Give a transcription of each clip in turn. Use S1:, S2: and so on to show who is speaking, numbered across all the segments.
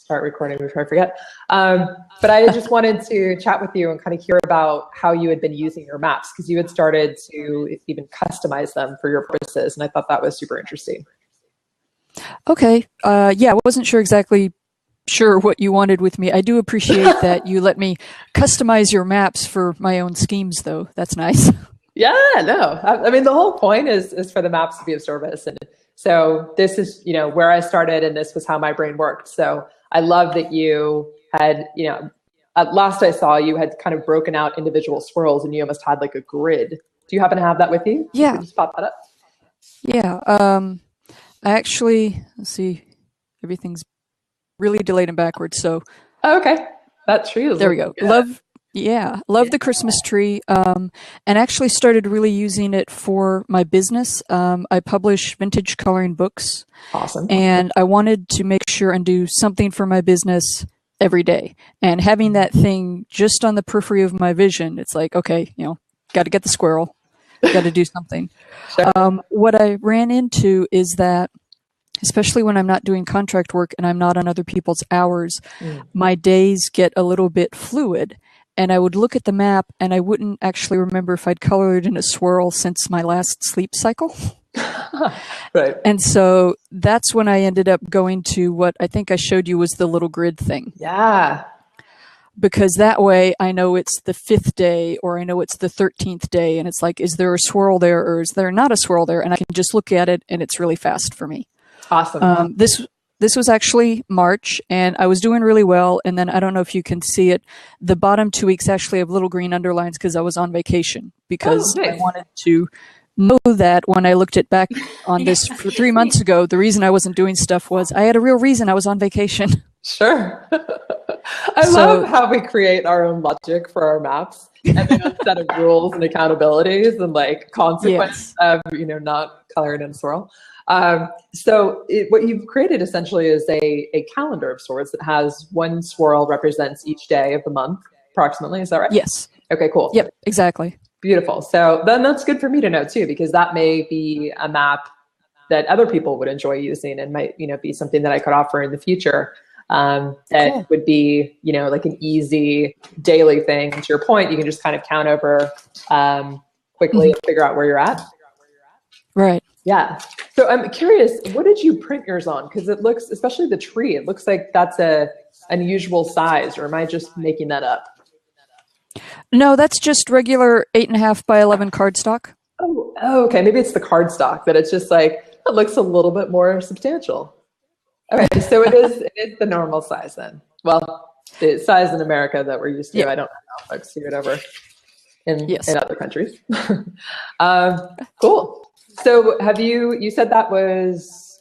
S1: start recording before I forget. But I just wanted to chat with you and kind of hear about how you had been using your maps, because you had started to even customize them for your purposes. And I thought that was super interesting.
S2: Okay. Yeah, I wasn't exactly sure what you wanted with me. I do appreciate that you let me customize your maps for my own schemes, though. That's nice.
S1: Yeah, no. I mean, the whole point is for the maps to be of service. And so this is, where I started, and this was how my brain worked. So I love that you had, at last I saw you had kind of broken out individual swirls, and you almost had like a grid. Do you happen to have that with you?
S2: Yeah.
S1: Could you just pop that up?
S2: Yeah. I actually, let's see, everything's really delayed and backwards. So,
S1: okay. That tree is
S2: there we go.
S1: Good.
S2: Love the Christmas tree, and actually started really using it for my business. I publish vintage coloring books.
S1: Awesome.
S2: And I wanted to make sure and do something for my business every day. And having that thing just on the periphery of my vision, it's like, okay, got to get the squirrel, got to do something.
S1: Sure.
S2: What I ran into is that, especially when I'm not doing contract work and I'm not on other people's hours, my days get a little bit fluid. And I would look at the map and I wouldn't actually remember if I'd colored in a swirl since my last sleep cycle.
S1: Right.
S2: And so that's when I ended up going to what I think I showed you was the little grid thing.
S1: Yeah.
S2: Because that way I know it's the 5th day, or I know it's the 13th day. And it's like, is there a swirl there or is there not a swirl there? And I can just look at it and it's really fast for me.
S1: Awesome.
S2: This was actually March, and I was doing really well. And then I don't know if you can see it. The bottom 2 weeks actually have little green underlines because I was on vacation, because
S1: nice.
S2: I wanted to know that when I looked at back on this for 3 months ago, the reason I wasn't doing stuff was I had a real reason. I was on vacation.
S1: Sure. I love how we create our own logic for our maps, and then a set of rules and accountabilities and like consequence of, not coloring in a swirl. What you've created essentially is a calendar of sorts that has one swirl represents each day of the month, approximately. Is that right?
S2: Yes.
S1: Okay, cool.
S2: Yep, exactly.
S1: Beautiful. So then that's good for me to know too, because that may be a map that other people would enjoy using and might, be something that I could offer in the future. That would be, like an easy daily thing. To your point, you can just kind of count over quickly and figure out where you're at.
S2: Right.
S1: Yeah. So I'm curious, what did you print yours on? Because it looks, especially the tree, it looks like that's a unusual size, or am I just making that up?
S2: No, that's just regular 8.5 by 11 cardstock.
S1: Oh, okay. Maybe it's the cardstock, but it's just like, it looks a little bit more substantial. Okay. So it is the normal size then. Well, the size in America that we're used to. I don't know how folks do it over in other countries. Cool. So you said that was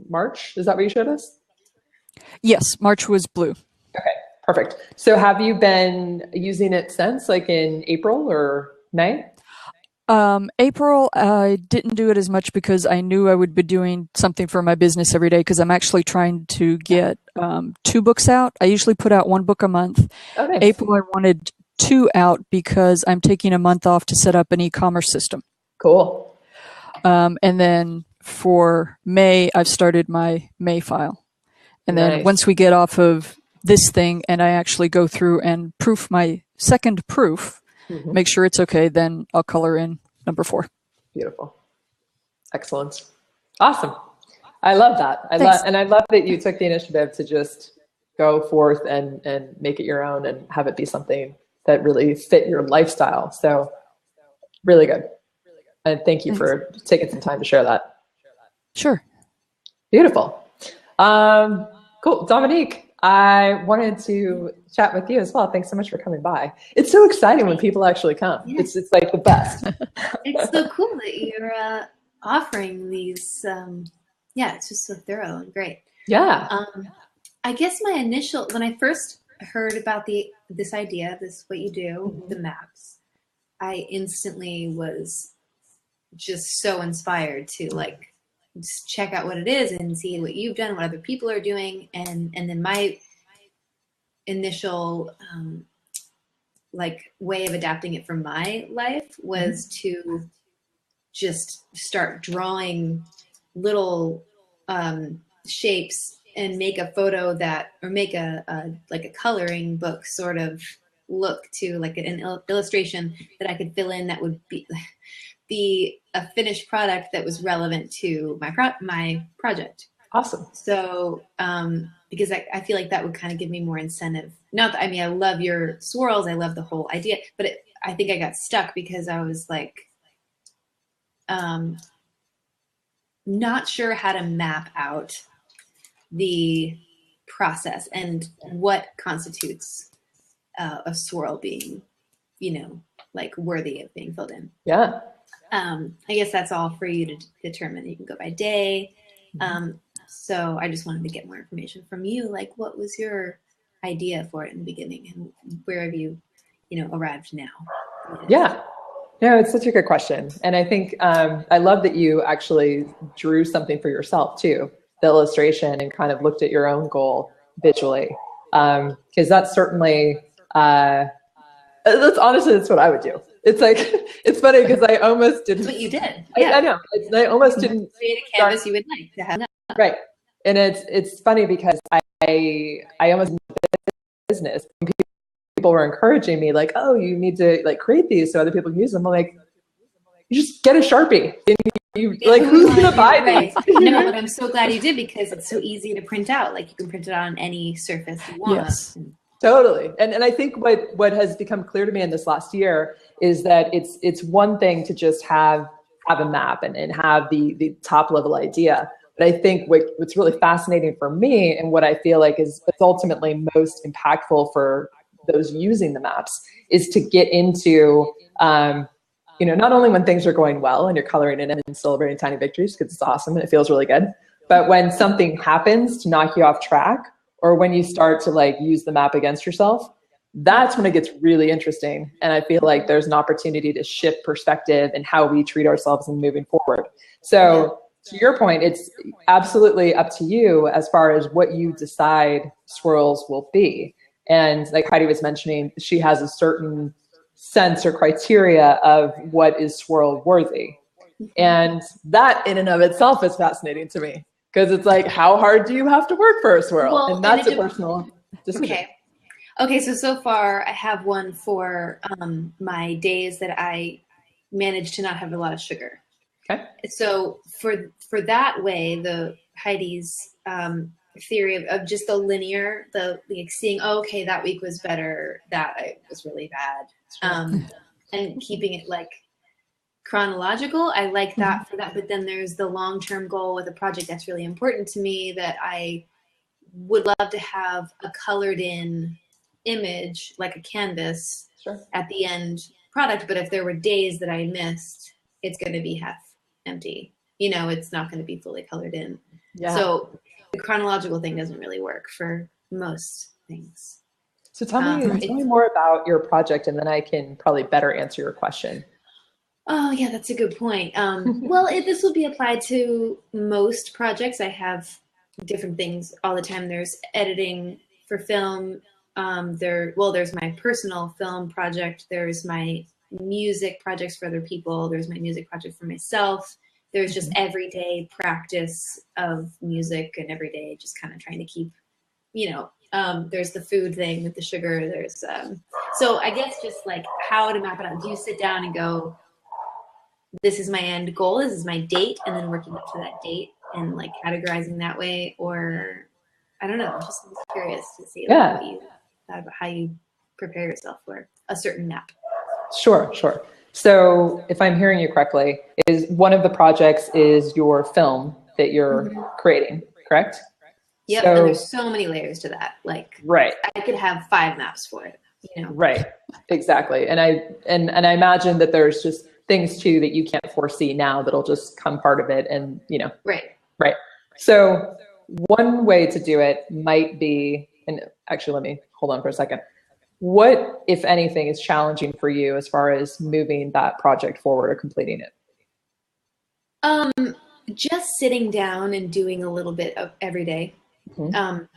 S1: March? Is that what you showed us?
S2: Yes, March was blue.
S1: Okay, perfect. So have you been using it since, like in April or May?
S2: April, I didn't do it as much because I knew I would be doing something for my business every day, because I'm actually trying to get 2 books out. I usually put out 1 book a month.
S1: Oh, nice.
S2: April, I wanted 2 out because I'm taking a month off to set up an e-commerce system.
S1: Cool.
S2: And then for May, I've started my May file. And then once we get off of this thing and I actually go through and proof my second proof, make sure it's okay, then I'll color in number 4.
S1: Beautiful. Excellent. Awesome. I love that. I love that you took the initiative to just go forth and make it your own and have it be something that really fit your lifestyle. So really good. And thank you for taking some time to share that.
S2: Sure.
S1: Beautiful. Cool. Dominique, I wanted to chat with you as well. Thanks so much for coming by. It's so exciting when people actually come. Yeah. It's like the best.
S3: It's so cool that you're offering these. It's just so thorough and great.
S1: Yeah.
S3: I guess my initial, when I first heard about this idea, what you do, the maps, I instantly was just so inspired to just check out what it is and see what you've done, what other people are doing. And then my initial way of adapting it for my life was to just start drawing little shapes and make a photo that, or make a like a coloring book sort of look to like an illustration that I could fill in that would be a finished product that was relevant to my project.
S1: Awesome.
S3: So, because I feel like that would kind of give me more incentive. Not that, I mean, I love your swirls. I love the whole idea, but I think I got stuck because I was like, not sure how to map out the process and what constitutes a swirl being, like worthy of being filled in.
S1: Yeah.
S3: I guess that's all for you to determine. You can go by day. So I just wanted to get more information from you. Like, what was your idea for it in the beginning, and where have you, arrived now?
S1: Yeah. No, it's such a good question. And I think I love that you actually drew something for yourself too, the illustration, and kind of looked at your own goal visually. Because that's certainly, that's what I would do. It's like, it's funny because I almost didn't.
S3: That's what you did. Yeah.
S1: I know. I almost didn't.
S3: Create a canvas you would like to have.
S1: Right. And it's funny because I almost business. People were encouraging me like, oh, you need to like create these so other people can use them. I'm like, you just get a Sharpie. Like, who's gonna buy these?
S3: No, but I'm so glad you did, because it's so easy to print out. Like, you can print it on any surface you want.
S1: Yes, totally. And I think what has become clear to me in this last year is that it's one thing to just have a map and have the top level idea. But I think what's really fascinating for me, and what I feel like is ultimately most impactful for those using the maps, is to get into, not only when things are going well and you're coloring in and celebrating tiny victories, because it's awesome and it feels really good, but when something happens to knock you off track, or when you start to like use the map against yourself, that's when it gets really interesting. And I feel like there's an opportunity to shift perspective and how we treat ourselves and moving forward. So to your point, it's absolutely up to you as far as what you decide swirls will be. And like Heidi was mentioning, she has a certain sense or criteria of what is swirl worthy. And that in and of itself is fascinating to me, because it's like, how hard do you have to work for a swirl?
S3: Well,
S1: and that's a personal decision.
S3: Okay. So far I have one for my days that I manage to not have a lot of sugar.
S1: Okay.
S3: So for that way, the Heidi's theory of just the linear, like seeing, okay, that week was better, that was really bad, and keeping it like chronological. I like that for that. But then there's the long-term goal with a project that's really important to me, that I would love to have a colored in image, like a canvas, at the end product. But if there were days that I missed, it's going to be half empty. It's not going to be fully colored in. Yeah. So the chronological thing doesn't really work for most things.
S1: So tell me more about your project, and then I can probably better answer your question.
S3: Oh yeah, that's a good point. Well, this will be applied to most projects. I have different things all the time. There's editing for film. There's my personal film project. There's my music projects for other people. There's my music project for myself. There's just everyday practice of music, and everyday just kind of trying to keep, there's the food thing with the sugar. There's, so I guess just like how to map it out. Do you sit down and go, this is my end goal, this is my date, and then working up to that date and like categorizing that way? Or I don't know, I'm just curious to see what you thought about how you prepare yourself for a certain map. Sure.
S1: So if I'm hearing you correctly, is one of the projects is your film that you're creating, correct?
S3: Yep, and there's so many layers to that. Like,
S1: right.
S3: I could have 5 maps for it,
S1: Right, exactly. And I imagine that there's just things too that you can't foresee now that'll just come part of it, and Right. So one way to do it might be, and actually let me hold on for a second. What, if anything, is challenging for you as far as moving that project forward or completing it?
S3: Just sitting down and doing a little bit of every day,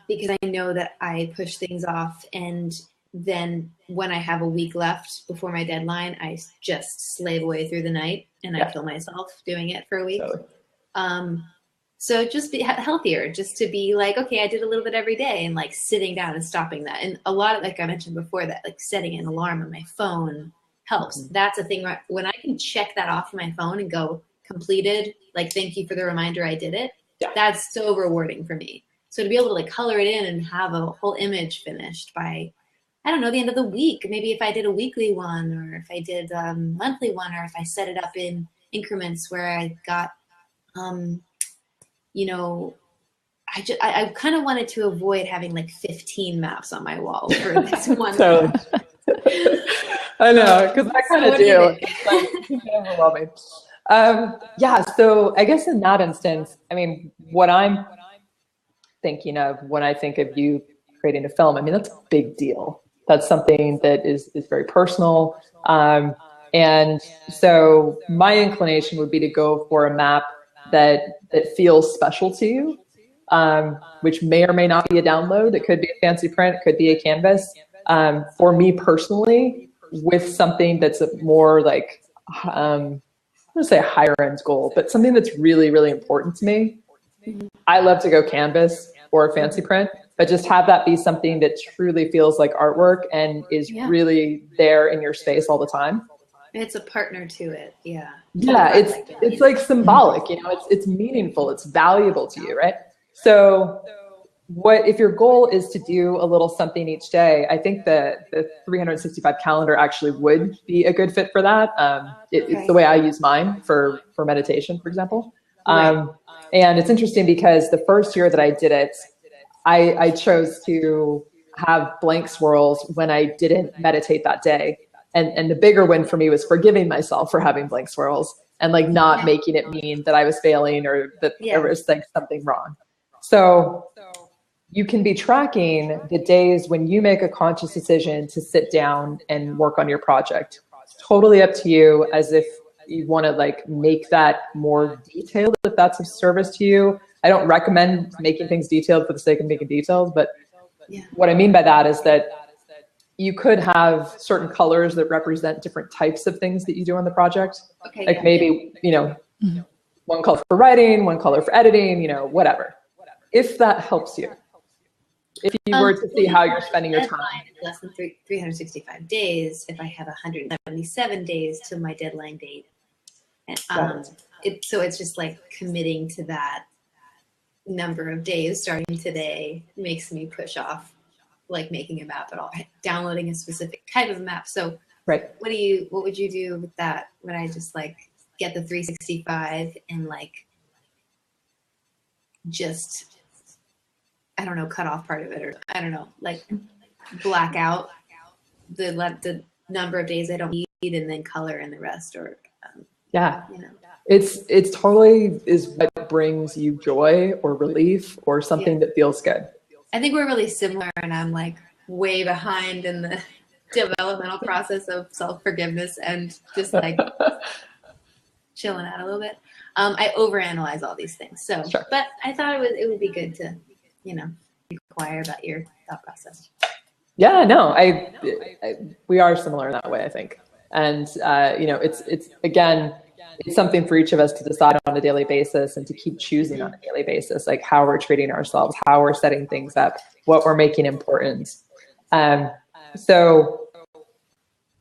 S3: because I know that I push things off, and then when I have a week left before my deadline, I just slave away through the night, and I kill myself doing it for a week. So just be healthier, just to be like, okay, I did a little bit every day, and like sitting down and stopping that. And a lot of, like I mentioned before, that like setting an alarm on my phone helps. That's a thing where when I can check that off my phone and go completed, like, thank you for the reminder, I did it. That's so rewarding for me. So to be able to like color it in and have a whole image finished by, I don't know, the end of the week, maybe if I did a weekly one, or if I did a monthly one, or if I set it up in increments where I got, you know, I kind of wanted to avoid having like 15 maps on my wall for this one.
S1: Totally. I know, because I kind of do. It's like overwhelming. Yeah, so I guess in that instance, I mean, what I'm thinking of when I think of you creating a film, I mean, that's a big deal. That's something that is very personal. And so my inclination would be to go for a map that feels special to you, which may or may not be a download. It could be a fancy print, it could be a canvas. For me personally, with something that's a more like, I'm gonna say a higher end goal, but something that's really, really important to me. I love to go canvas or a fancy print, but just have that be something that truly feels like artwork and is really there in your space all the time.
S3: It's a partner to it. Yeah.
S1: Yeah. It's like symbolic, you know, it's meaningful. It's valuable to you. Right. So what, if your goal is to do a little something each day, I think the 365 calendar actually would be a good fit for that. It's the way I use mine for meditation, for example. And it's interesting because the first year that I did it, I chose to have blank swirls when I didn't meditate that day. And the bigger win for me was forgiving myself for having blank swirls and like not making it mean that I was failing or that there was like something wrong. So you can be tracking the days when you make a conscious decision to sit down and work on your project. It's totally up to you, as if you want to like make that more detailed, if that's of service to you. I don't recommend making things detailed for the sake of making details, but what I mean by that is that you could have certain colors that represent different types of things that you do on the project. Like maybe, you know, one color for writing, one color for editing, you know, whatever. If that helps you. If you were to see how you're spending your time.
S3: Less than 365 days, if I have 177 days to my deadline date. And so it's just like committing to that number of days starting today makes me push off like making a map at all, downloading a specific type of map. So what would you do with that? Would I just like get the 365 and like just, I don't know, cut off part of it, or I don't know, like black out the number of days I don't need and then color in the rest, or you know.
S1: It's totally is what brings you joy or relief or something that feels good.
S3: I think we're really similar, and I'm like way behind in the developmental process of self-forgiveness and just like chilling out a little bit. I overanalyze all these things. So, but I thought it would be good to, you know, inquire about your thought process.
S1: Yeah, no, we are similar in that way, I think. And, you know, it's again, it's something for each of us to decide on a daily basis and to keep choosing on a daily basis, like how we're treating ourselves, how we're setting things up, what we're making important. So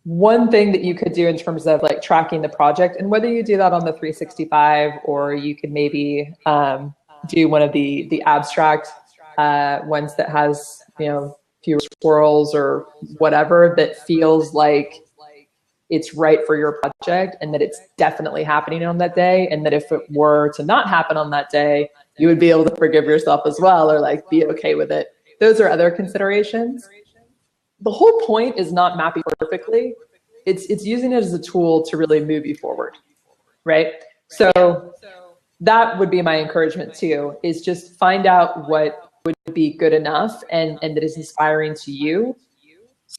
S1: one thing that you could do in terms of like tracking the project, and whether you do that on the 365 or you could maybe do one of the abstract ones that has, you know, fewer swirls or whatever, that feels like it's right for your project and that it's definitely happening on that day. And that if it were to not happen on that day, you would be able to forgive yourself as well, or like be okay with it. Those are other considerations. The whole point is not mapping perfectly. It's using it as a tool to really move you forward, right? So that would be my encouragement too, is just find out what would be good enough and that is inspiring to you,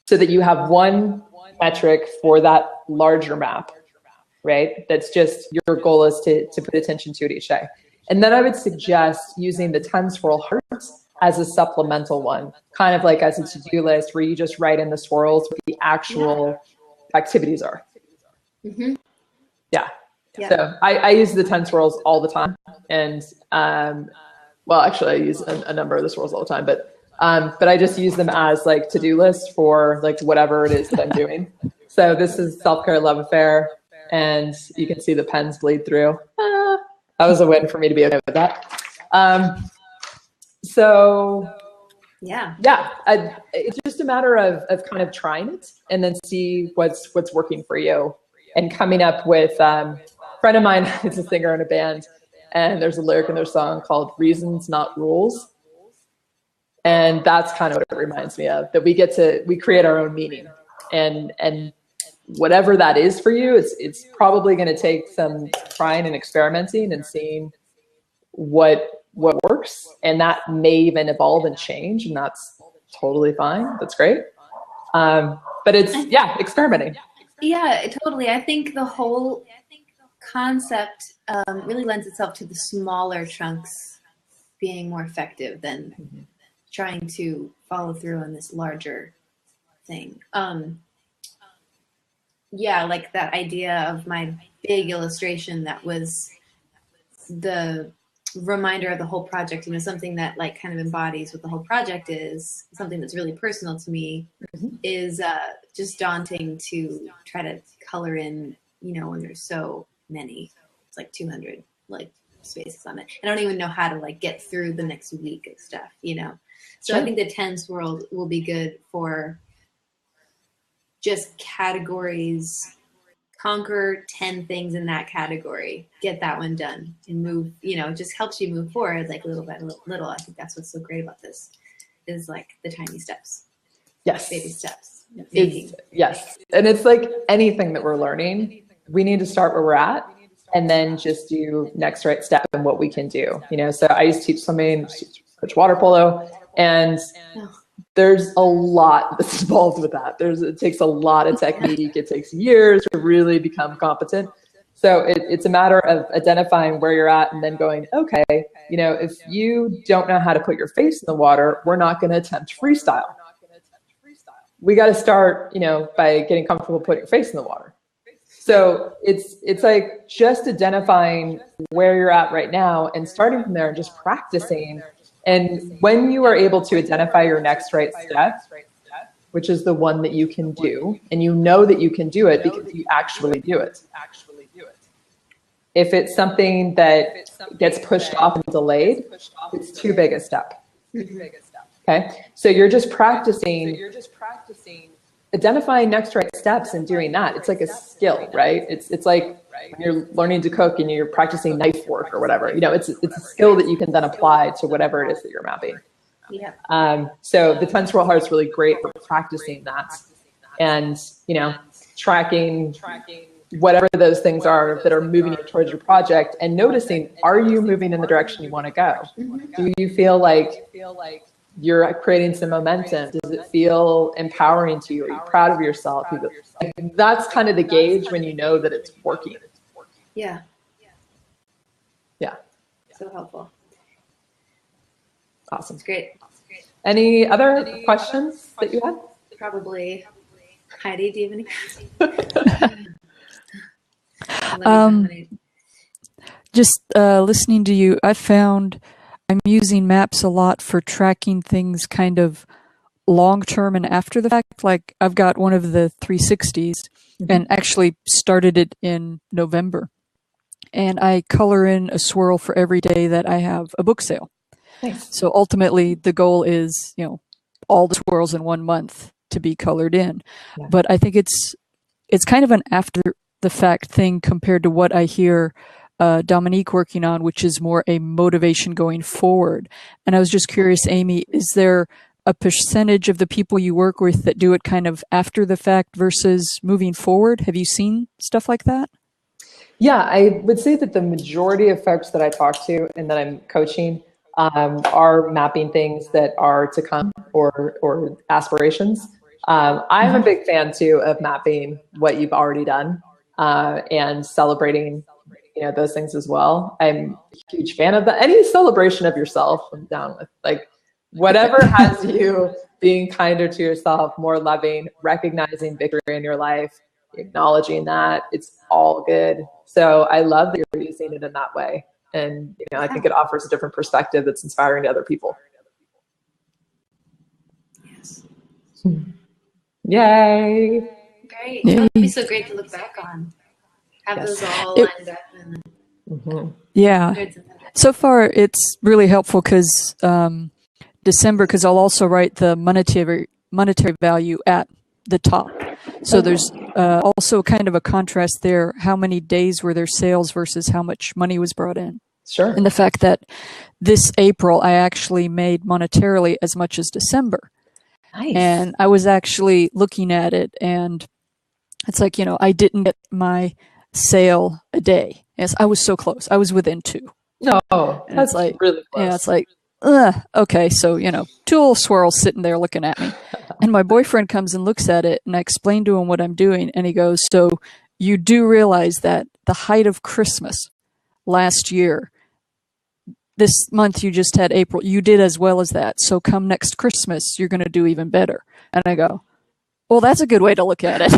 S1: so that you have one metric for that larger map, right? That's just your goal is to put attention to it each day. And then I would suggest using the 10 swirl hearts as a supplemental one, kind of like as a to-do list where you just write in the swirls what the actual activities are. Yeah.
S3: Yeah.
S1: So I use the 10 swirls all the time. And, well, actually I use a number of the swirls all the time, but I just use them as like to-do lists for like whatever it is that I'm doing. So this is self-care, love affair. And you can see the pens bleed through. That was a win for me to be okay with that. So yeah, it's just a matter of kind of trying it and then see what's working for you and coming up with, a friend of mine is a singer in a band, and there's a lyric in their song called Reasons Not Rules. And that's kind of what it reminds me of, that we create our own meaning, and whatever that is for you, it's probably going to take some trying and experimenting and seeing what works, and that may even evolve and change, and that's totally fine. That's great. But it's experimenting.
S3: Yeah, totally. I think the whole concept really lends itself to the smaller chunks being more effective than trying to follow through on this larger thing. Yeah, like that idea of my big illustration that was the reminder of the whole project, something that like kind of embodies what the whole project is, something that's really personal to me, is just daunting to try to color in, when there's so many. It's like 200 like spaces on it. I don't even know how to like get through the next week of stuff, So I think the 10 swirl will be good for just categories. Conquer 10 things in that category, get that one done, and move, it just helps you move forward like little by little. I think that's what's so great about this, is like the tiny steps.
S1: Yes.
S3: Baby steps.
S1: Yes. And it's like anything that we're learning, we need to start where we're at and then just do next right step and what we can do. So I used to teach swimming, coach water polo, and there's a lot that's involved with that. It takes a lot of technique. It takes years to really become competent. So it's a matter of identifying where you're at and then going, okay, if you don't know how to put your face in the water, we're not going to attempt freestyle. We got to start, by getting comfortable putting your face in the water. So it's like just identifying where you're at right now and starting from there and just practicing. And when you are able to identify your next right step, which is the one that you can do, and that you can do it because you actually do it. If it's something that gets pushed off and delayed, it's too big a step. Okay, so you're just practicing identifying next right steps and doing that. It's like a skill, right? It's like when you're learning to cook and you're practicing knife work or whatever, it's a skill that you can then apply to whatever it is that you're mapping.
S3: Yeah.
S1: So the 10 swirl heart is really great for practicing that and, tracking whatever those things are that are moving you towards your project and noticing, are you moving in the direction you want to go? Do you feel like you're creating some momentum? Does it feel empowering to you? Are you proud of yourself? That's kind of the gauge when you know that it's working.
S3: Yeah.
S1: Yeah.
S3: So helpful.
S1: Awesome.
S3: It's great.
S1: Any other questions that you had?
S3: Probably. Heidi, do you have any?
S2: Just listening to you, I found I'm using maps a lot for tracking things kind of long term and after the fact. Like I've got one of the 360s and actually started it in November. And I color in a swirl for every day that I have a book sale.
S1: Nice.
S2: So ultimately the goal is, all the swirls in 1 month to be colored in. Yeah. But I think it's kind of an after the fact thing compared to what I hear Dominque working on, which is more a motivation going forward. And I was just curious, Amy, is there a percentage of the people you work with that do it kind of after the fact versus moving forward? Have you seen stuff like that?
S1: Yeah, I would say that the majority of folks that I talk to and that I'm coaching are mapping things that are to come or aspirations. I'm a big fan too of mapping what you've already done and celebrating those things as well. I'm a huge fan of that. Any celebration of yourself, I'm down with. Like whatever has you being kinder to yourself, more loving, recognizing victory in your life, acknowledging that, it's all good. So I love that you're using it in that way. And, I think it offers a different perspective that's inspiring to other people.
S3: Yes.
S1: Yay.
S3: Great. That would be so great to look back on. Have those all lined up. And
S2: yeah. So far, it's really helpful because December, because I'll also write the monetary value at the top. So there's also kind of a contrast there. How many days were there sales versus how much money was brought in?
S1: Sure.
S2: And the fact that this April, I actually made monetarily as much as December.
S1: Nice.
S2: And I was actually looking at it, and it's like, I didn't get my sale a day. Yes, I was so close. I was within 2.
S1: No,
S2: and
S1: that's
S2: like,
S1: really close.
S2: Yeah, it's like, okay, so, 2 little swirls sitting there looking at me. And my boyfriend comes and looks at it, and I explain to him what I'm doing, and he goes, so you do realize that the height of Christmas last year, this month you just had April, you did as well as that. So come next Christmas, you're going to do even better. And I go, well, that's a good way to look at it.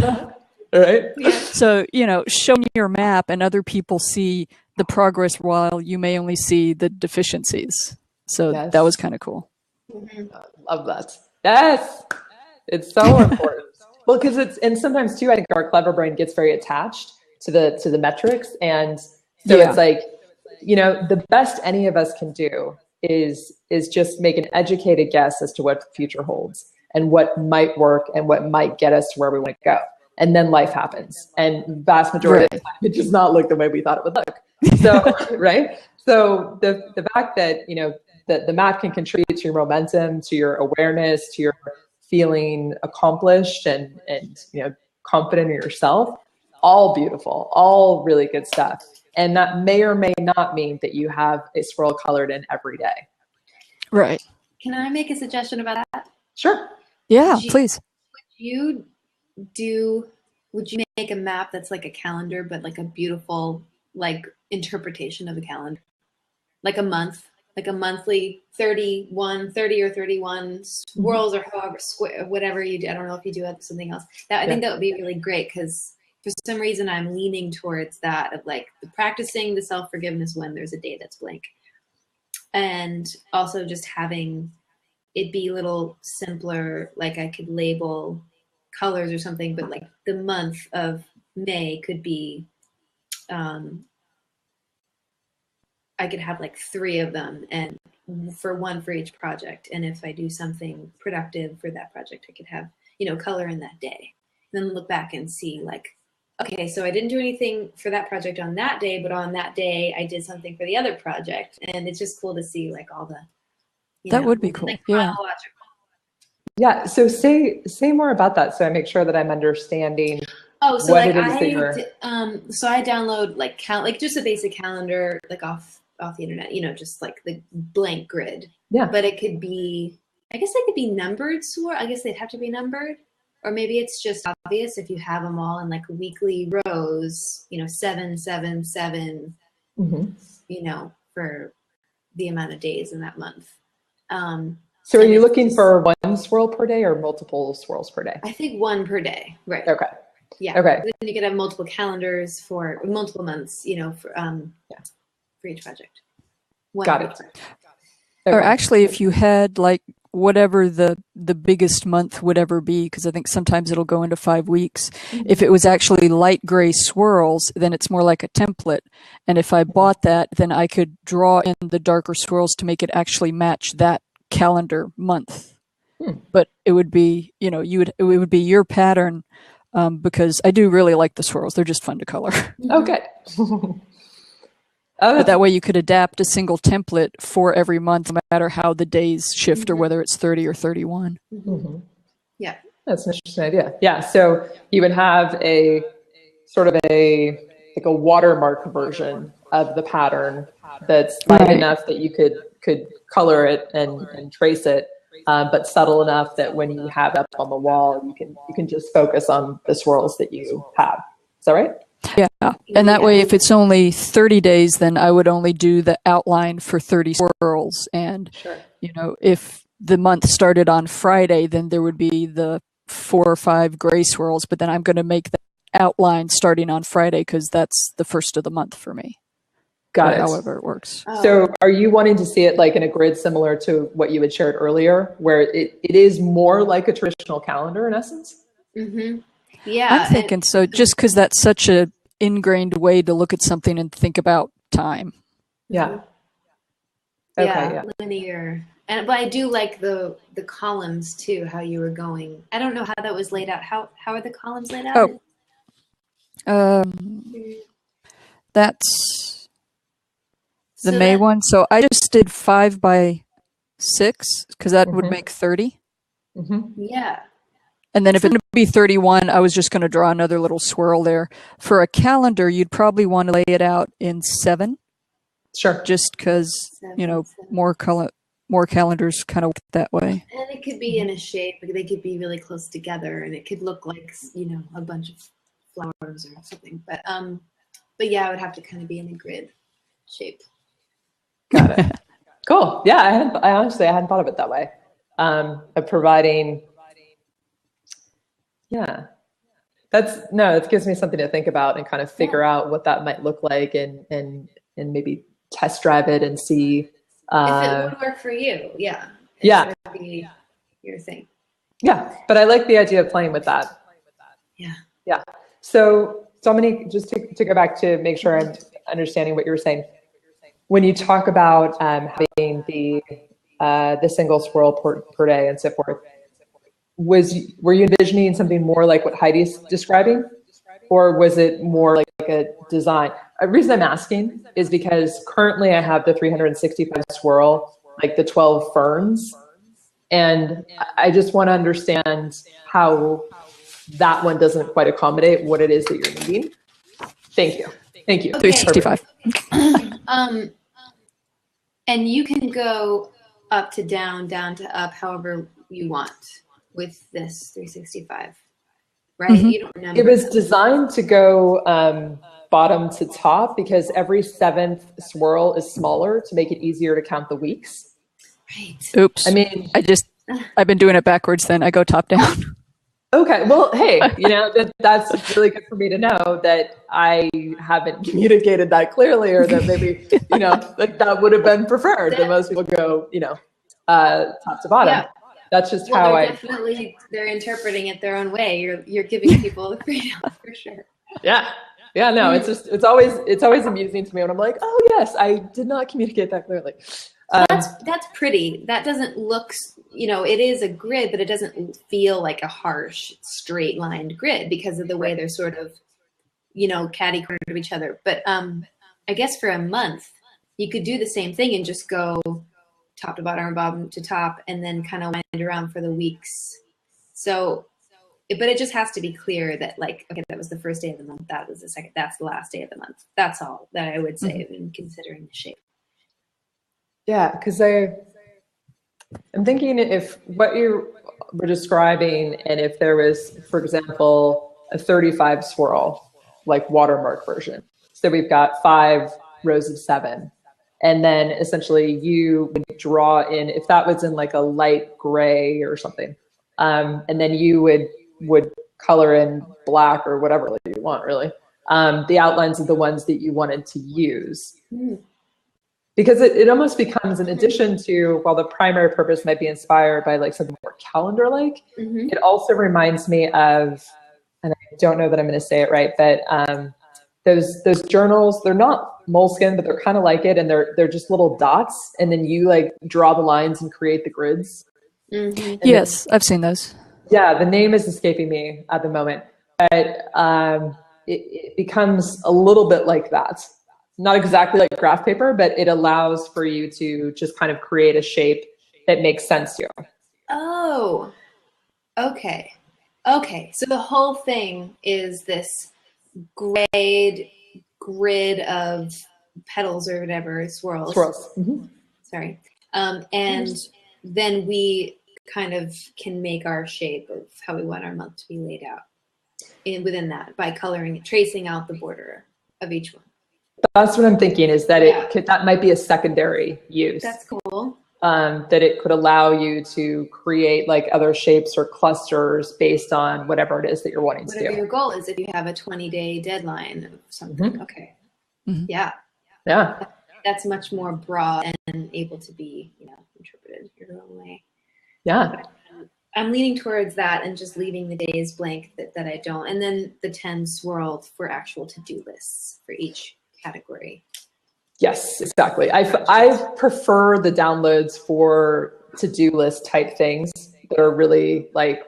S1: Right.
S2: So, show me your map and other people see the progress while you may only see the deficiencies. So that was kind of cool.
S1: I love that. Yes. It's so important. Well, because and sometimes too, I think our clever brain gets very attached to the metrics. And so it's like, the best any of us can do is just make an educated guess as to what the future holds and what might work and what might get us to where we want to go. And then life happens. And vast majority of the time, it does not look the way we thought it would look. So, right. So the fact that, that the map can contribute to your momentum, to your awareness, to your feeling accomplished and confident in yourself, all beautiful, all really good stuff. And that may or may not mean that you have a swirl colored in every day.
S2: Right.
S3: Can I make a suggestion about that?
S1: Sure.
S2: Yeah, please.
S3: Would you make a map that's like a calendar, but like a beautiful, like interpretation of a calendar? Like a month, like a monthly 30 or 31 swirls or however, whatever you do. I don't know if you do something else. I think that would be really great because for some reason I'm leaning towards that of like practicing the self-forgiveness when there's a day that's blank. And also just having it be a little simpler, like I could label colors or something, but like the month of May could be, I could have like 3 of them and for each project. And if I do something productive for that project, I could have, color in that day. And then look back and see like, okay, so I didn't do anything for that project on that day, but on that day I did something for the other project. And it's just cool to see like all the,
S2: that would be cool.
S3: Like,
S2: yeah.
S1: Yeah. So say more about that. So I make sure that I'm understanding.
S3: Oh, so
S1: what
S3: like
S1: so
S3: I download like just a basic calendar, like off the internet, just like the blank grid.
S1: Yeah.
S3: But it could be, I guess they could be numbered swirl. I guess they'd have to be numbered. Or maybe it's just obvious if you have them all in like weekly rows, 7, 7, 7, for the amount of days in that month.
S1: So are you looking for one swirl per day or multiple swirls per day?
S3: I think 1 per day. Right.
S1: Okay.
S3: Yeah.
S1: Okay.
S3: Then you could have multiple calendars for multiple months, for each project.
S1: Got it.
S2: Okay. Or actually, if you had like whatever the biggest month would ever be, because I think sometimes it'll go into 5 weeks. Mm-hmm. If it was actually light gray swirls, then it's more like a template. And if I bought that, then I could draw in the darker swirls to make it actually match that calendar month. But it would be, it would be your pattern, because I do really like the swirls. They're just fun to color.
S1: Okay.
S2: But that way you could adapt a single template for every month, no matter how the days shift or whether it's 30 or 31.
S1: Mm-hmm.
S3: Yeah.
S1: That's an interesting idea. Yeah. So you would have a sort of a watermark version of the pattern that's light enough that you could color it and trace it, but subtle enough that when you have it up on the wall, you can just focus on the swirls that you have. Is that right?
S2: Yeah. And that way, if it's only 30 days, then I would only do the outline for 30 swirls. And, if the month started on Friday, then there would be the 4 or 5 gray swirls, but then I'm going to make that outline starting on Friday because that's the first of the month for me.
S1: Got it.
S2: However it works.
S1: So are you wanting to see it like in a grid similar to what you had shared earlier, where it is more like a traditional calendar in essence?
S3: Mm-hmm. Yeah.
S2: I'm thinking so, just because that's such a ingrained way to look at something and think about time.
S1: Yeah.
S3: Okay,
S1: yeah.
S3: Linear. But I do like the columns too, how you were going. I don't know how that was laid out. How are the columns laid out?
S2: That's the May one. So I just did 5 by 6 because that would make 30.
S3: Yeah.
S2: And then if it would be 31, I was just going to draw another little swirl there. For a calendar, you'd probably want to lay it out in 7.
S1: Sure.
S2: Just because, more calendars kind of work that way.
S3: And it could be in a shape, like they could be really close together and it could look like, a bunch of flowers or something. But yeah, it would have to kind of be in a grid shape.
S1: Got it. Cool. Yeah, I honestly hadn't thought of it that way. Of providing. Yeah, it gives me something to think about and kind of figure out what that might look like and maybe test drive it and see
S3: if it would work for you. Yeah.
S1: Yeah.
S3: Be your thing.
S1: Yeah, but I like the idea of playing with that.
S3: Yeah.
S1: Yeah. So Dominique, just to go back to make sure I'm understanding what you were saying. When you talk about having the single swirl per day and so forth, were you envisioning something more like what Heidi's describing, or was it more like a design? The reason I'm asking is because currently I have the 365 swirl, like the 12 ferns, and I just want to understand how that one doesn't quite accommodate what it is that you're needing. Thank you.
S3: Okay.
S2: 365.
S3: And you can go up to down to up, however you want with this 365, right?
S2: Mm-hmm.
S3: You don't remember.
S1: It was designed to go bottom to top because every 7th swirl is smaller to make it easier to count the weeks.
S3: Right.
S2: Oops.
S1: I mean,
S2: I've been doing it backwards then. I go top down.
S1: Okay. Well, hey, that's really good for me to know that I haven't communicated that clearly, or that maybe, that would have been preferred that most people go, top to bottom. Yeah. That's just how
S3: they're interpreting it their own way. You're giving people the freedom for sure.
S1: Yeah. Yeah. No, it's always amusing to me when I'm like, oh yes, I did not communicate that clearly.
S3: That's pretty. That doesn't look, it is a grid, but it doesn't feel like a harsh, straight lined grid because of the way they're sort of, catty corner to each other. But I guess for a month, you could do the same thing and just go top to bottom to top and then kind of wind around for the weeks. So, but it just has to be clear that that was the first day of the month. That was the second, that's the last day of the month. That's all that I would say in considering the shape.
S1: Yeah, because I'm thinking if what you were describing, and if there was, for example, a 35 swirl, like watermark version. So we've got 5 rows of 7. And then essentially you would draw in, if that was in like a light gray or something, and then you would color in black or whatever you want, really, the outlines of the ones that you wanted to use. Because it almost becomes, in addition to, while the primary purpose might be inspired by like something more calendar-like, it also reminds me of, and I don't know that I'm going to say it right, but those journals, they're not moleskin, but they're kind of like it, and they're just little dots, and then you like draw the lines and create the grids.
S2: Yes, I've seen those.
S1: Yeah, the name is escaping me at the moment, but it becomes a little bit like that. Not exactly like graph paper, but it allows for you to just kind of create a shape that makes sense to you.
S3: Oh, okay. So the whole thing is this grid of petals or whatever, swirls. Sorry. And then we kind of can make our shape of how we want our month to be laid out within that by tracing out the border of each one.
S1: That's what I'm thinking, is that that might be a secondary use.
S3: That's cool.
S1: that it could allow you to create like other shapes or clusters based on whatever it is that you're wanting to do.
S3: Whatever your goal is, if you have a 20-day deadline of something. Okay. Yeah.
S1: Yeah.
S3: That's much more broad and able to be, interpreted your own way.
S1: Yeah.
S3: I'm leaning towards that and just leaving the days blank that I don't. And then the 10 swirled for actual to-do lists for each category.
S1: Yes, exactly. I prefer the downloads for to-do list type things that are really like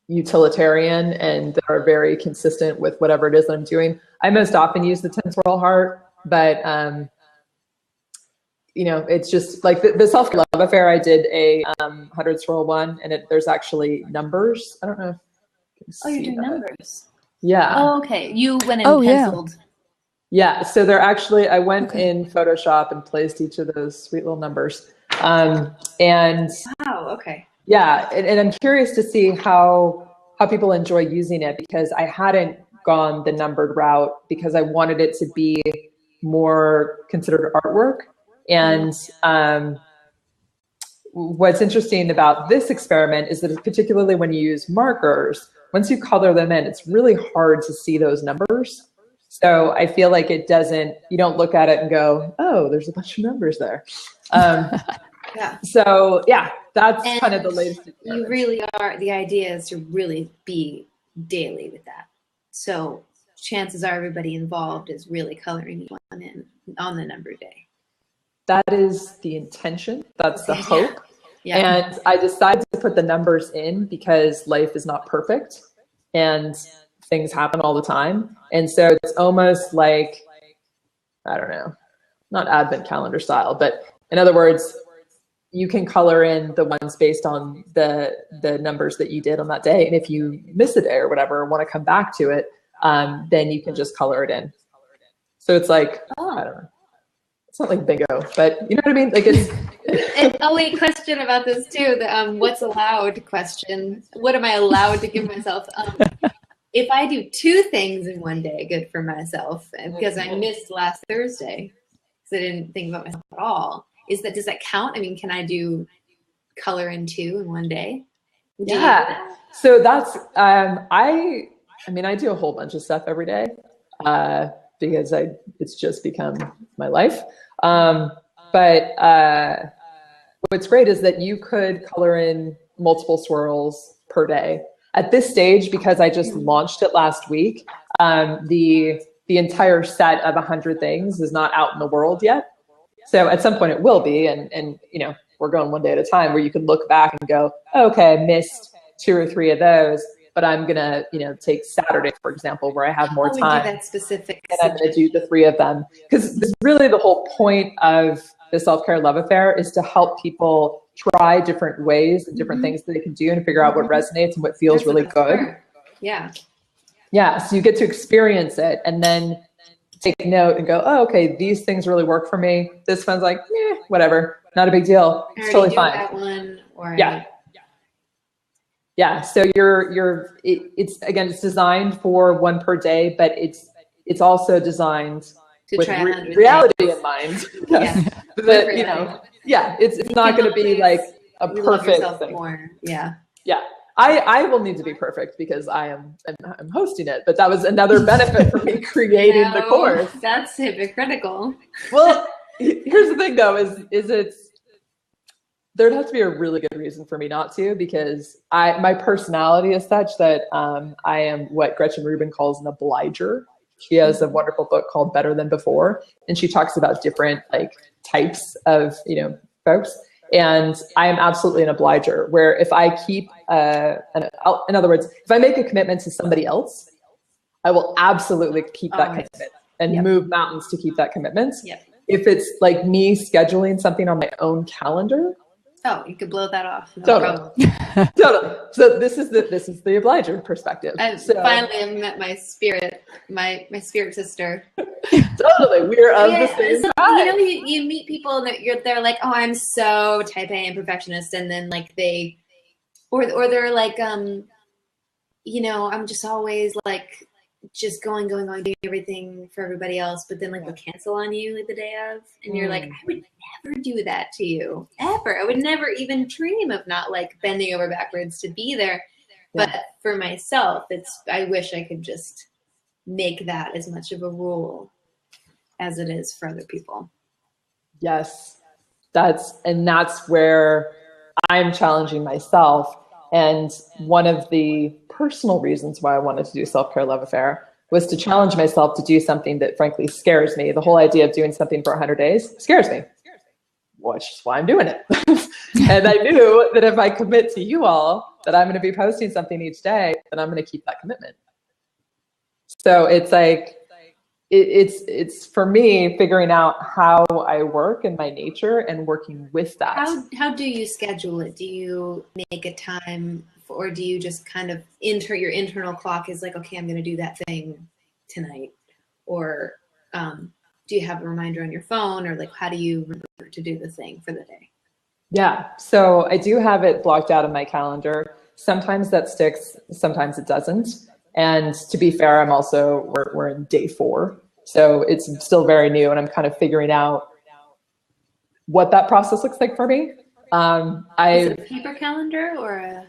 S1: utilitarian and that are very consistent with whatever it is that I'm doing. I most often use the 10 swirl heart, but it's just like the self-care love affair. I did a 100 swirl one, and there's actually numbers. I don't know.
S3: Oh, you're doing numbers.
S1: Yeah.
S3: Oh, okay. You went and penciled.
S1: Yeah. So they're actually, I went in Photoshop and placed each of those sweet little numbers. And
S3: wow. Okay.
S1: Yeah. And I'm curious to see how people enjoy using it, because I hadn't gone the numbered route because I wanted it to be more considered artwork. And what's interesting about this experiment is that particularly when you use markers, once you color them in, it's really hard to see those numbers. So I feel like you don't look at it and go, oh, there's a bunch of numbers there.
S3: Yeah.
S1: So yeah, that's kind of the latest.
S3: You really are, the idea is to really be daily with that. So chances are everybody involved is really coloring each one in on the number day.
S1: That is the intention. That's the hope.
S3: Yeah.
S1: And I decided to put the numbers in because life is not perfect and things happen all the time. And so it's almost like, I don't know, not advent calendar style, but in other words, you can color in the ones based on the numbers that you did on that day. And if you miss a day or whatever, want to come back to it, then you can just color it in. So it's like, I don't know. It's not like bingo, but you know what I mean? Like it's
S3: wait, question about this too. The what's allowed question. What am I allowed to give myself? If I do 2 things in one day, good for myself, because I missed last Thursday because I didn't think about myself at all. Does that count? I mean, can I do color in 2 in one day?
S1: Yeah. So that's I do a whole bunch of stuff every day because it's just become my life. But what's great is that you could color in multiple swirls per day. At this stage, because I just launched it last week, the entire set of 100 things is not out in the world yet. So at some point it will be, and we're going one day at a time where you can look back and go, oh, okay, I missed 2 or 3 of those, but I'm gonna take Saturday, for example, where I have more time.
S3: Do that specific.
S1: And I'm gonna do the 3 of them, because really the whole point of the self-care love affair is to help people try different ways and different things that they can do and figure out what resonates and what feels really good.
S3: Yeah.
S1: Yeah. So you get to experience it and then take note and go, oh, okay, these things really work for me. This one's like, whatever, not a big deal. It's totally fine.
S3: That one,
S1: Yeah. So it's designed for 1 per day, but it's also designed
S3: to
S1: with reality in mind. It's not going to be like a perfect thing.
S3: More. Yeah.
S1: Yeah. I will need to be perfect because I'm hosting it, but that was another benefit for me creating the course.
S3: That's hypocritical.
S1: Well, here's the thing though, there'd have to be a really good reason for me not to, because my personality is such that I am what Gretchen Rubin calls an obliger. She has a wonderful book called Better Than Before, and she talks about different types of folks. And I am absolutely an obliger, where if I keep, in other words, if I make a commitment to somebody else, I will absolutely keep that commitment and move mountains to keep that commitment. Yep. If it's like me scheduling something on my own calendar,
S3: oh, you could blow that off.
S1: Totally. So this is the obliger perspective.
S3: Finally have met my spirit sister.
S1: Totally, we're of the same tribe.
S3: You meet people and they're like, oh, I'm so type A and perfectionist, and then or they're like, I'm just always like just going, doing everything for everybody else, but then like they'll cancel on you like the day of, and you're like, I would never do that to you, ever. I would never even dream of not like bending over backwards to be there. But for myself, I wish I could just make that as much of a rule as it is for other people.
S1: Yes, that's where I'm challenging myself. And one of the personal reasons why I wanted to do Self-Care Love Affair was to challenge myself to do something that frankly scares me. The whole idea of doing something for 100 days scares me, which is why I'm doing it. And I knew that if I commit to you all that I'm going to be posting something each day, then I'm going to keep that commitment. So it's like, it's for me figuring out how I work and my nature and working with that.
S3: How do you schedule it? Do you make a time, or do you just kind of your internal clock is like, okay, I'm going to do that thing tonight? Or do you have a reminder on your phone, or like, how do you remember to do the thing for the day?
S1: Yeah, so I do have it blocked out in my calendar. Sometimes that sticks, sometimes it doesn't. And to be fair, we're in day 4. So it's still very new, and I'm kind of figuring out what that process looks like for me.
S3: Is it a paper calendar or a?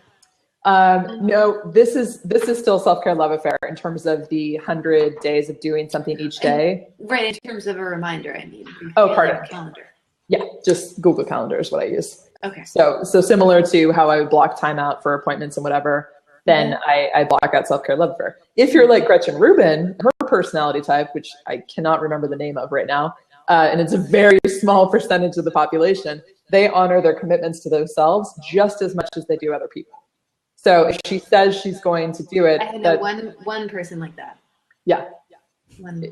S1: No, this is still Self-Care Love Affair in terms of the 100 days of doing something each day.
S3: Right, in terms of a reminder, I mean.
S1: Oh, pardon.
S3: Calendar.
S1: Yeah, just Google Calendar is what I use.
S3: Okay.
S1: So similar to how I would block time out for appointments and whatever, then I block out Self-Care Love Affair. If you're like Gretchen Rubin, her personality type, which I cannot remember the name of right now, and it's a very small percentage of the population, they honor their commitments to themselves just as much as they do other people. So if she says she's going to do it,
S3: I know one person like that.
S1: Yeah.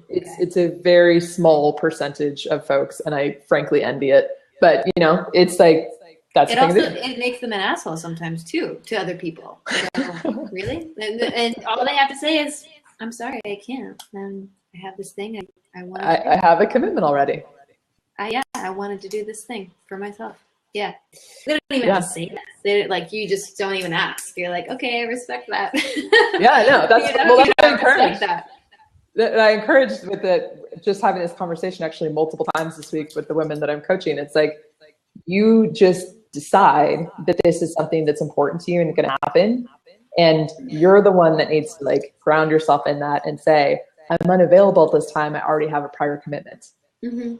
S1: It's a very small percentage of folks, and I frankly envy it. But it's like that's the thing.
S3: It makes them an asshole sometimes too to other people. Really? And all they have to say is, "I'm sorry, I can't. I have this thing I want. I
S1: have a commitment already.
S3: I wanted to do this thing for myself. Yeah, they don't even have to say that. They you just don't even ask. You're like, okay, I respect that.
S1: Yeah, I know. That's what I encourage. That I encouraged with it, just having this conversation actually multiple times this week with the women that I'm coaching. It's like, you just decide that this is something that's important to you and going to happen. And you're the one that needs to ground yourself in that and say, I'm unavailable at this time. I already have a prior commitment. Mm-hmm.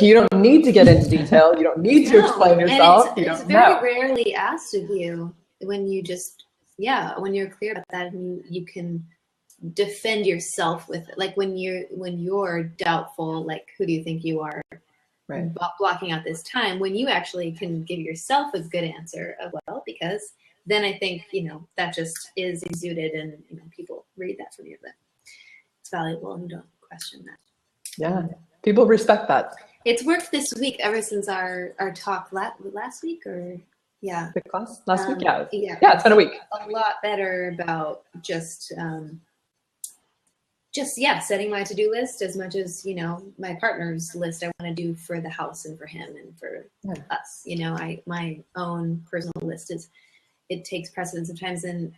S1: You don't need to get into detail. You don't need to explain yourself.
S3: It's very rarely asked of you when you just, when you're clear about that and you can defend yourself with it. When you're doubtful, who do you think you are? Right. Blocking out this time, when you actually can give yourself a good answer of, because then I think, that just is exuded and, people read that from you, but it's valuable and don't question that.
S1: Yeah. People respect that.
S3: It's worked this week ever since our talk last week or
S1: the class last week. Yeah, it's been a week.
S3: A lot better about just setting my to-do list as much as my partner's list I want to do for the house and for him and for us. My own personal list it takes precedence sometimes, and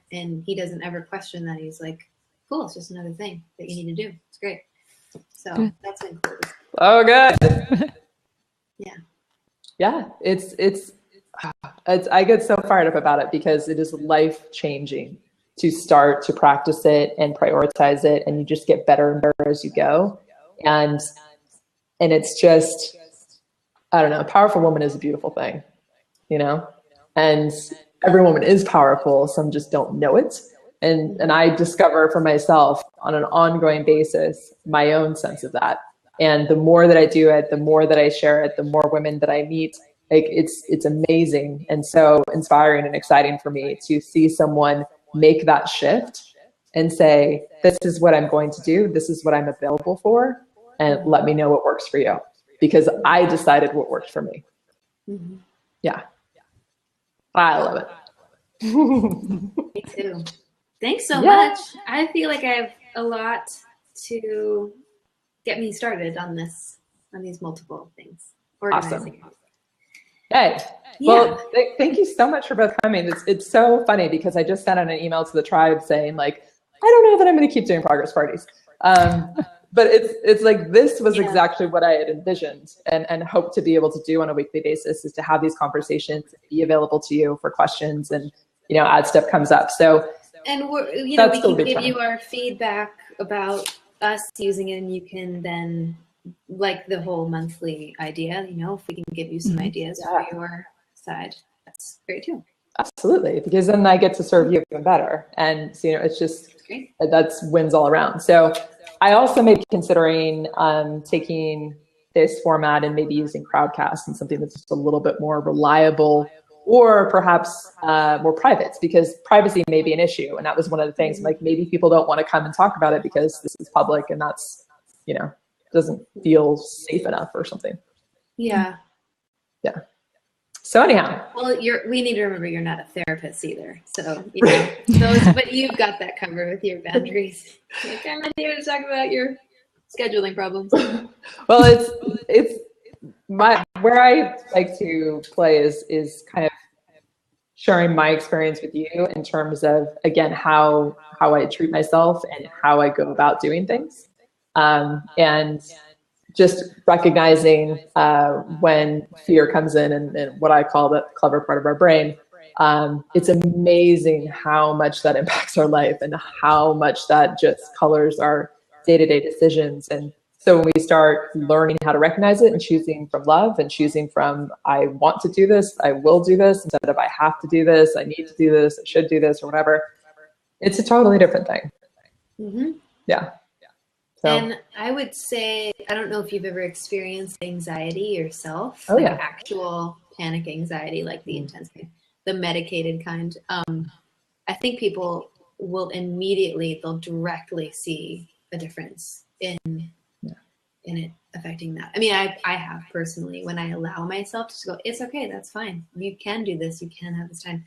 S3: he doesn't ever question that. He's like, cool, it's just another thing that you need to do. It's great. So that's been cool.
S1: Oh, good.
S3: Yeah.
S1: It's I get so fired up about it because it is life changing to start to practice it and prioritize it, and you just get better and better as you go. And it's just, I don't know, a powerful woman is a beautiful thing, and every woman is powerful. Some just don't know it. And I discover for myself on an ongoing basis my own sense of that. And the more that I do it, the more that I share it, the more women that I meet, it's amazing and so inspiring and exciting for me to see someone make that shift and say, this is what I'm going to do. This is what I'm available for. And let me know what works for you, because I decided what worked for me. Mm-hmm. Yeah. I love it.
S3: Me too. Thanks so much. I feel like I have a lot to get me started on these multiple things.
S1: Awesome. Hey, well, thank you so much for both coming. It's so funny because I just sent out an email to the tribe saying I don't know that I'm going to keep doing progress parties. But it's like, this was exactly what I had envisioned and hoped to be able to do on a weekly basis, is to have these conversations, be available to you for questions, and, as stuff comes up. So,
S3: and we can give you our feedback about us using it, and you can then, like the whole monthly idea, if we can give you some ideas for your side, that's great too.
S1: Absolutely, because then I get to serve you even better. And it's just, that's wins all around. So I also may be considering taking this format and maybe using Crowdcast and something that's just a little bit more reliable, or perhaps more private, because privacy may be an issue. And that was one of the things, like, maybe people don't want to come and talk about it because this is public, and that's, doesn't feel safe enough or something.
S3: Yeah.
S1: Yeah. So anyhow.
S3: Well, we need to remember you're not a therapist either. So, but you've got that covered with your boundaries. Like, I'm not here to talk about your scheduling problems.
S1: Well, it's where I like to play is kind of sharing my experience with you in terms of, again, how I treat myself and how I go about doing things. And just recognizing when fear comes in, and what I call the clever part of our brain. It's amazing how much that impacts our life, and how much that just colors our day-to-day decisions. And so when we start learning how to recognize it and choosing from love, and choosing from, I want to do this, I will do this, instead of I have to do this, I need to do this, I should do this, or whatever, it's a totally different thing.
S3: Mm-hmm.
S1: Yeah. So.
S3: And I would say, I don't know if you've ever experienced anxiety yourself, actual panic anxiety, like the intense pain, the medicated kind. I think people will they'll directly see a difference in it affecting that. I mean, I have personally, when I allow myself to go, it's okay, that's fine. You can do this. You can have this time.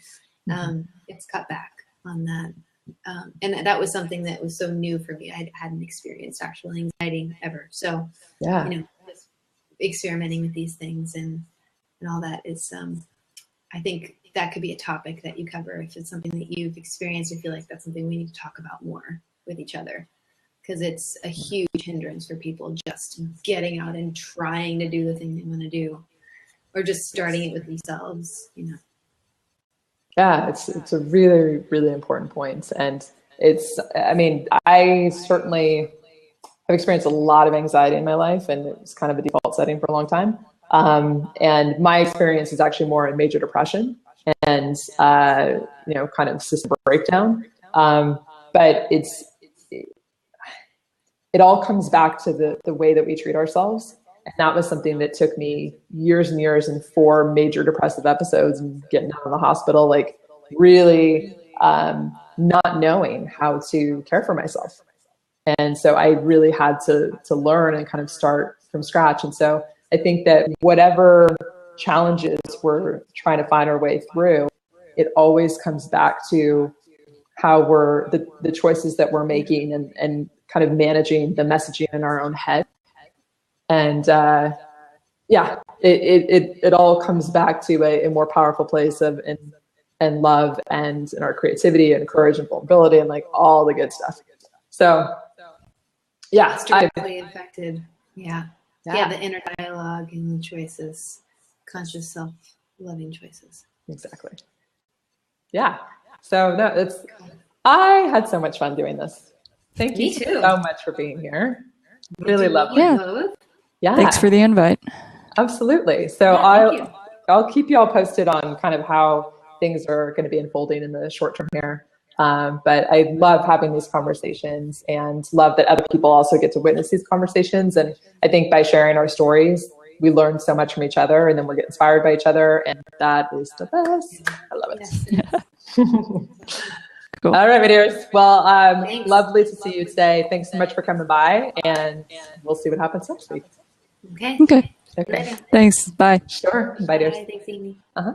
S3: It's cut back on that. And that was something that was so new for me. I hadn't experienced actual anxiety ever. So, just experimenting with these things and all that is, I think that could be a topic that you cover if it's something that you've experienced. I feel like that's something we need to talk about more with each other, because it's a huge hindrance for people just getting out and trying to do the thing they want to do, or just starting it with themselves,
S1: Yeah, it's a really, really important point. And I certainly have experienced a lot of anxiety in my life, and it was kind of a default setting for a long time. And my experience is actually more in major depression and, kind of system breakdown. But it all comes back to the way that we treat ourselves. And that was something that took me years and years, and 4 major depressive episodes, and getting out of the hospital, like really not knowing how to care for myself. And so I really had to learn and kind of start from scratch. And so I think that whatever challenges we're trying to find our way through, it always comes back to how we're the choices that we're making, and kind of managing the messaging in our own head. And it all comes back to a more powerful place of and love, and in our creativity and courage and vulnerability, and like all the good stuff. So yeah,
S3: it's directly affected. Yeah, the inner dialogue and the choices, conscious self-loving choices.
S1: Exactly. Yeah. So no, I had so much fun doing this. Thank you so much for being here. Really lovely.
S2: Yeah. Thanks for the invite.
S1: Absolutely. So I'll keep you all posted on kind of how things are going to be unfolding in the short term here. But I love having these conversations, and love that other people also get to witness these conversations. And I think by sharing our stories, we learn so much from each other, and then we get inspired by each other. And that is the best. I love it. Cool. All right, my dears. Well, lovely to see you today. Thanks so much for coming by, and we'll see what happens next week.
S3: Okay.
S2: Thanks. Bye.
S1: Sure. Bye, dears.
S3: Bye. Thanks, Amy.
S1: Uh-huh.